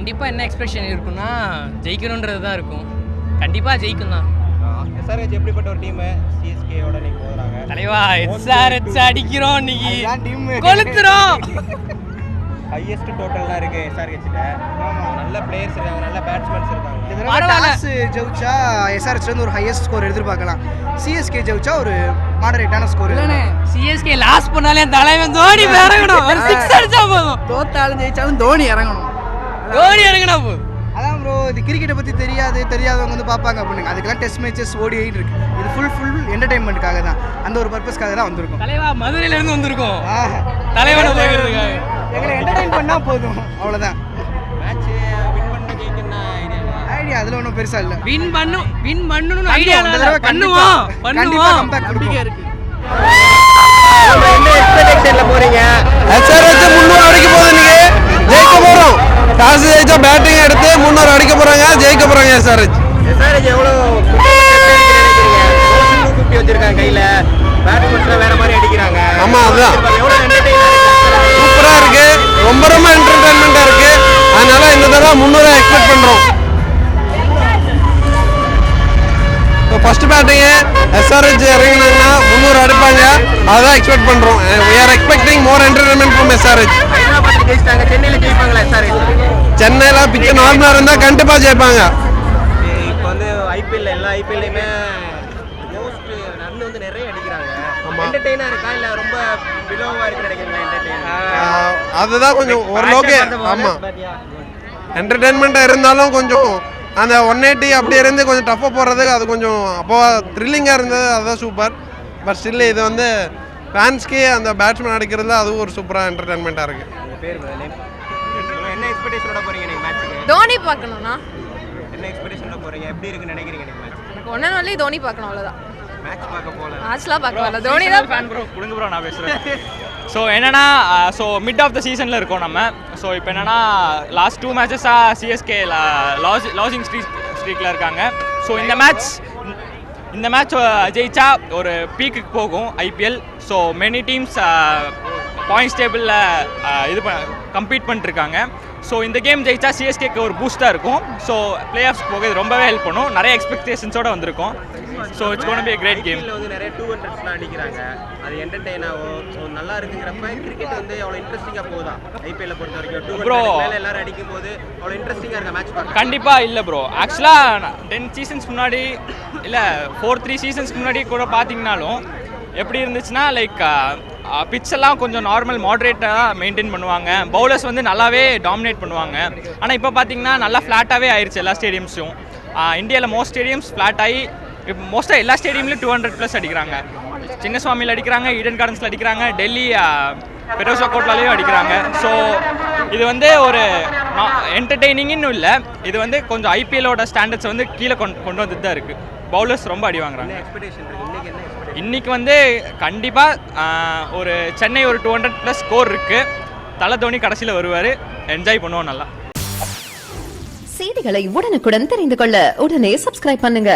கண்டிப்பாக என்ன எக்ஸ்பெக்டேஷன் இருக்குன்னா ஜெயிக்கணுன்றது தான் இருக்கும். கண்டிப்பாக ஜெயிக்கும் தான். எஸ்ஆர்ஹெச் எப்படிப்பட்ட ஒரு டீம்? சிஎஸ்கேயோட நீங்க போறாங்க தலைவா எஸ்ஆர்ஹெச் அடிக்கிறோம் இன்னைக்கு, கொளுத்துறோம். ஹையஸ்ட் டோட்டல்லாம் இருக்கு எஸ்ஆர்ஹெச்ல. நல்ல பிளேயர்ஸ் இருக்காங்க, நல்ல பேட்ஸ்மேன்ஸ் இருக்காங்க. டாஸ் ஜெயிச்சா எஸ்ஆர்ஹெச்ல இருந்து ஒரு ஹையஸ்ட் ஸ்கோர் எதிர்பார்க்கலாம். சிஎஸ்கே ஜெயிச்சா ஒரு மாடரேட்டான ஸ்கோர். சிஎஸ்கே லாஸ் பண்ணாலே தலைவன் தோனி இறங்கணும். ஒரு 6 அடிச்சா போதும். தோத்தாலும் ஜெயிச்சாலும் தோனி இறங்கணும். தோனி இறங்கினா போதும். அதான் ப்ரோ, இது கிரிக்கெட்டை பற்றி தெரியாதவங்க வந்து பார்ப்பாங்க அப்படிங்க. அதுக்கெல்லாம் டெஸ்ட் மேட்சஸ் ODI இருக்கு. இது ஃபுல் என்டர்டைன்மெண்ட்டுக்காக தான், அந்த ஒரு பர்பஸ்க்காக தான் வந்திருக்கும். தலைவா மதுரையிலேருந்து வந்திருக்கோம் தலைவனை பார்க்கறதுக்காக. எங்களை என்டர்டைன் பண்ணால் போதும், அவ்வளோதான். மேட்ச் வின் பண்ண ஜெயிக்கணும்னா ஐடியா அதில் ஒன்றும் பெருசாக இல்லை. வின் பண்ணணும்னு ஐடியா பண்ணுவோம். பண்ணுவோம். நம்பிக்கை இருக்கு. என்ன எக்ஸ்பெக்டேஷன்ல போறீங்க? எஸ்ஆர்ஹெச் 300 அடிக்க போகுது. இன்னைக்கு ஜெயிக்க போறோம். டாஸ் ஜெயிச்சா பேட்டிங் எடுத்து 300 அடிக்க போறாங்க, ஜெயிக்க போறாங்க எஸ்ஆர்ஹெச். எஸ்ஆர்ஹெச் எவ்வளவு நினைக்கிறீங்க? வச்சிருக்காங்க கையில, பேட்ஸ்மேன்ஸ்ல வேற மாதிரி அடிக்கிறாங்க. ஆமா, அதுதான் எவ்வளவு என்டர்டெயினா இருக்கு. சூப்பரா இருக்கு, ரொம்ப என்டர்டைன்மெண்டா இருக்கு. அதனால இந்த தடவை 300 எக்ஸ்பெக்ட் பண்றோம். ஃபர்ஸ்ட் பேட்டிங் எஸ்ஆர்ஹெச் இறங்கினாங்கன்னா 300 அடிப்பாங்க, அதான் எக்ஸ்பெக்ட் பண்றோம். we are expecting more entertainment from SRH. ஹைதராபாத்ல ஜெயிச்சாங்க, சென்னையில ஜெயிப்பாங்களா எஸ்ஆர்ஹெச்? சென்னையில பிச்சை நார்மலா இருந்தா கண்டிப்பா ஜெயிப்பாங்க. இப்போ வந்து ஐபிஎல் எல்லா ஐபிஎல்லையுமே மோஸ்ட் ரன் வந்து நிறைய அடிக்கிறாங்க. என்டர்டெயினா இருக்கா இல்ல ரொம்ப பிலோவா இருக்கு நினைக்கிறீங்களா? என்டர்டெயின் அதுதான் கொஞ்சம் ஓரளவுக்கு. ஆமா, என்டர்டைன்மெண்ட்டாக இருந்தாலும் கொஞ்சம் அந்த 180 அப்படி இருந்து கொஞ்சம் டஃப்பாக போடுறதுக்கு அது கொஞ்சம் அப்போ த்ரில்லிங்காக இருந்தது, அதுதான் சூப்பர். பட் ஸ்டில் இது வந்து ஃபேன்ஸ்க்கே அந்த பேட்ஸ்மேன் அடிக்கிறதுல அதுவும் ஒரு சூப்பராக என்டர்டைன்மெண்ட்டாக இருக்குது. என்ன எக்ஸ்பெக்டேஷனோட போறீங்க நீங்க மேட்ச்சுக்கு? தோனி பார்க்கணும்னா என்ன எக்ஸ்பெக்டேஷனோட போறீங்க? எப்படி இருக்குன்னு நினைக்கிறீங்க நீங்க மேட்ச்? எனக்கு ஒன்றும் இல்லை, தோனி பார்க்கணும் அவ்வளோதான். மேட்ச் பார்க்க போல மேட்ச்லாம் பார்க்க வரல, தோனி தான் ஃபேன் ப்ரோ. கொடுங்க ப்ரோ, நான் பேசுகிறேன். ஸோ என்னன்னா, ஸோ மிட் ஆஃப் த சீசனில் இருக்கோம் நம்ம. ஸோ இப்போ என்னன்னா, லாஸ்ட் 2 மேட்சஸாக சிஎஸ்கே லாசிங் ஸ்ட்ரீக்கில் இருக்காங்க. ஸோ இந்த மேட்ச் ஜெயிச்சா ஒரு பீக்குக்கு போகும் IPL. So many teams points டேபிளில் கம்பீட் பண்ணிட்டுருக்காங்க. ஸோ இந்த கேம் ஜெயிச்சா சிஎஸ்கேக்கு ஒரு பூஸ்டாக இருக்கும். ஸோ பிளே ஆஃப்ஸ் போக இது ரொம்பவே ஹெல்ப் பண்ணும். நிறைய எக்ஸ்பெக்டேஷன்ஸோட வந்திருக்கோம். So it's gonna be a great game. வந்து நிறைய 200ஸ்லாம் அடிக்கிறாங்க, அது என்டர்டெயின் ஆகும். ஸோ நல்லா இருக்குங்கிறப்ப கிரிக்கெட் வந்து அவ்வளோ இன்ட்ரெஸ்டிங்காக போகுதா ஐபிஎல்ல பொறுத்த வரைக்கும்? 200 மேலே எல்லாரும் அடிக்கும் போது அவ்வளோ இன்ட்ரெஸ்டிங்காக இருக்க மேட்ச் பார்க்க? கண்டிப்பாக இல்லை ப்ரோ. ஆக்சுவலாக 10 சீசன்ஸ் முன்னாடி இல்லை 4-3 சீசன்ஸ்க்கு முன்னாடி கூட பார்த்தீங்கன்னாலும் எப்படி இருந்துச்சுன்னா, லைக் பிட்ச் எல்லாம் கொஞ்சம் நார்மல் மாடரேட்டாக மெயின்டைன் பண்ணுவாங்க. பவுலர்ஸ் வந்து நல்லாவே டாமினேட் பண்ணுவாங்க. ஆனால் இப்போ பார்த்தீங்கன்னா நல்லா ஃப்ளாட்டாகவே ஆயிடுச்சு எல்லா ஸ்டேடியம்ஸும். இந்தியாவில் மோஸ்ட் ஸ்டேடியம்ஸ் ஃப்ளாட் ஆகி இப்போ மோஸ்ட்டாக எல்லா ஸ்டேடியம்லையும் 200+ அடிக்கிறாங்க. சின்னசுவாமியில் அடிக்கிறாங்க, ஈடன் கார்டன்ஸில் அடிக்கிறாங்க, டெல்லி பெரோசா கோட்லாலையும் அடிக்கிறாங்க. ஸோ இது வந்து ஒரு என்டர்டெய்னிங்னு இல்லை, இது வந்து கொஞ்சம் ஐபிஎல்லோட ஸ்டாண்டர்ட்ஸ் வந்து கீழே கொண்டு வந்துட்டு தான் இருக்குது. பவுலர்ஸ் ரொம்ப அடி வாங்குறாங்க. இன்னைக்கு வந்து கண்டிப்பாக ஒரு சென்னை ஒரு 200+ ஸ்கோர் இருக்குது. தலை தோனி கடைசியில் வருவார், என்ஜாய் பண்ணுவோம் நல்லா. செய்திகளை உடனுக்குடன் தெரிந்து கொள்ள உடனே சப்ஸ்கிரைப் பண்ணுங்க.